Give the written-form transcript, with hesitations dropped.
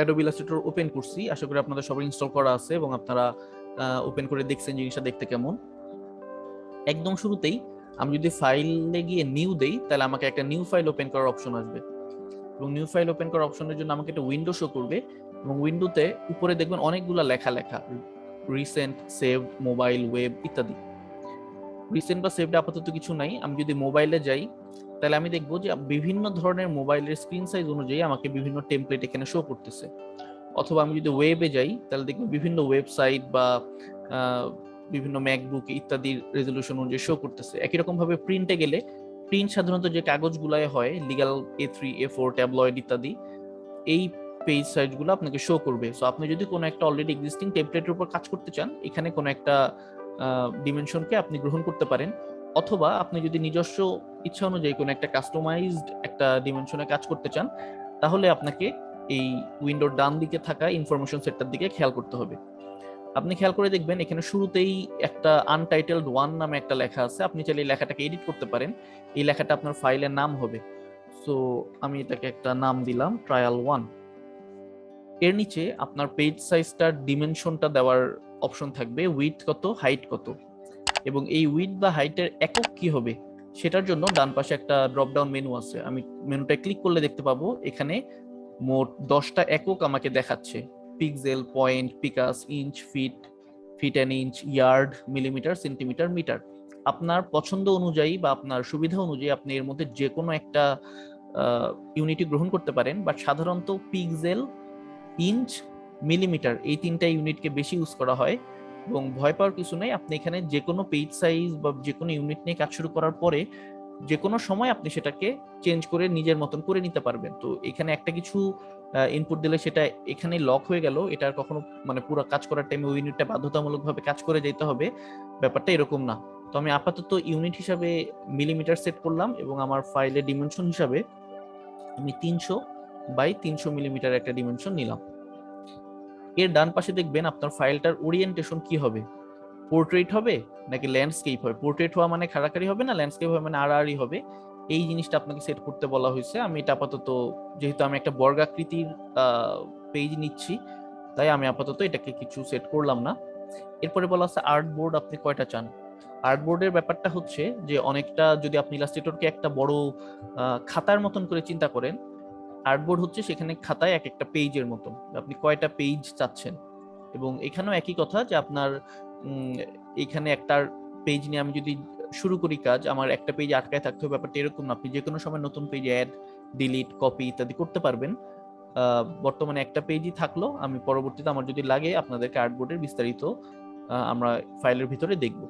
Adobe illustrator open করছি, আশা করি আপনাদের সবার ইনস্টল করা আছে এবং আপনারা ওপেন করে দেখছেন জিনিসটা দেখতে কেমন। একদম শুরুতেই আমি যদি ফাইলে গিয়ে নিউ দেই, তাহলে আমাকে একটা নিউ ফাইল ওপেন করার অপশন আসবে এবং নিউ ফাইল ওপেন করার অপশনের জন্য আমাকে একটা উইন্ডো শো করবে এবং উইন্ডোতে উপরে দেখবেন অনেকগুলো লেখা রিসেন্ট, সেভড, মোবাইল, ওয়েব ইত্যাদি। রিসেন্ট বা সেভড আপাতত কিছু নাই। আমি যদি মোবাইলে যাই তাহলে আমি দেখবো যে বিভিন্ন ধরনের মোবাইলের স্ক্রিন সাইজ অনুযায়ী আমাকে বিভিন্ন টেমপ্লেট এখানে শো করতেছে। অথবা আমি যদি ওয়েবে যাই তাহলে দেখবো বিভিন্ন ওয়েবসাইট বা বিভিন্ন ম্যাকবুক ইত্যাদির রেজলিউশন অনুযায়ী শো করতেছে। একই রকম ভাবে প্রিন্টে গেলে প্রিন্ট সাধারণত যে কাগজগুলাই হয় লিগ্যাল A3, A4, ট্যাবলয়েড ইত্যাদি, এই পেজ সাইজগুলো আপনাকে শো করবে। সো আপনি যদি কোনো একটা অলরেডি এক্সিস্টিং টেমপ্লেটের উপর কাজ করতে চান, এখানে কোনো একটা ডিমেনশনকে আপনি গ্রহণ করতে পারেন। অথবা আপনি যদি নিজস্ব ইচ্ছা অনুযায়ী কোনো একটা কাস্টমাইজড একটা ডিমেনশনে কাজ করতে চান, তাহলে আপনাকে এই উইন্ডোর ডান দিকে থাকা ইনফরমেশন সেটটার দিকে খেয়াল করতে হবে। আপনি খেয়াল করে দেখবেন এখানে শুরুতেই একটা আনটাইটেলড 1 নামে একটা লেখা আছে। আপনি চাইলে এই লেখাটাকে এডিট করতে পারেন। এই লেখাটা আপনার ফাইলের নাম হবে। সো আমি এটাকে একটা নাম দিলাম ট্রায়াল 1। এর নিচে আপনার পেজ সাইজটার ডিমেনশনটা দেওয়ার অপশন থাকবে, উইডথ কত, হাইট কত, এবং এই উইডথ বা হাইটের একক কি হবে সেটার জন্য ডান পাশে একটা ড্রপ ডাউন মেনু আছে। আমি মেনুটা ক্লিক করলে দেখতে পাবো এখানে মোট 10টা একক আমাকে দেখাচ্ছে: pixel, point, picas, inch, feet, feet and inch, yard, millimetre, centimetre, metre. আপনার পছন্দ অনুযায়ী বা আপনার সুবিধা অনুযায়ী আপনি এর মধ্যে যে কোনো একটা ইউনিটই গ্রহণ করতে পারেন, বাট সাধারণত পিক্সেল, ইঞ্চ, মিলিমিটার এই 3টা ইউনিটকে বেশি ইউজ করা হয়। এবং ভয় পাওয়ার কিছু নেই, আপনি এখানে যে কোনো পেজ সাইজ বা যে কোনো ইউনিট নিয়ে কাজ শুরু করার পরে যে কোনো সময় আপনি সেটাকে চেঞ্জ করে নিজের মতন করে নিতে পারবেন। তো এখানে একটা কিছু ইনপুট দিলে সেটা এখানে লক হয়ে গেল, এটা কখনো মানে পুরো কাজ করার টাইমে ওই ইউনিটটা বাধ্যতামূলকভাবে কাজ করে যেতে হবে, ব্যাপারটা এরকম না। তো আমি আপাতত ইউনিট হিসাবে মিলিমিটার সেট করলাম এবং আমার ফাইলের ডিমেনশন হিসাবে আমি 300 বাই 300 মিলিমিটার একটা ডিমেনশন নিলাম। এর ডান পাশে দেখবেন আপনার ফাইলটার ওরিয়েন্টেশন কি হবে, পোর্ট্রেট হবে নাকি ল্যান্ডস্কেপ হবে। পোর্ট্রেট হওয়া মানে খাড়াখাড়ি হবে না, ল্যান্ডস্কেপ হবে মানে আড়াআড়ি হবে, এই জিনিসটা আপনাকে সেট করতে বলা হয়েছে। আমি এটা আপাতত, যেহেতু আমি একটা বর্গাকৃতির পেজ নিচ্ছি, তাই আমি আপাতত এটাকে কিছু সেট করলাম না। এরপরে বলা আছে আর্টবোর্ড আপনি কয়টা চান। আর্টবোর্ডের ব্যাপারটা হচ্ছে যে অনেকটা, যদি আপনি ইলাস্ট্রেটরকে একটা বড় খাতার মতন করে চিন্তা করেন, আর্টবোর্ড হচ্ছে সেখানে খাতায় এক একটা পেজের মতন, আপনি কয়টা পেজ চাচ্ছেন। এবং এখানেও একই কথা যে আপনার এখানে একটা পেজ নিয়ে আমি যদি শুরু করি কাজ, আমার একটা পেজ আটকায় থাকতে হবে, ব্যাপারটা এরকম না। আপনি যে কোনো সময় নতুন পেজ অ্যাড, ডিলিট, কপি ইত্যাদি করতে পারবেন। বর্তমানে একটা পেজই থাকলো, আমি পরবর্তীতে আমার যদি লাগে আপনাদেরকে আর্টবোর্ডের বিস্তারিত আমরা ফাইলের ভিতরে দেখবো।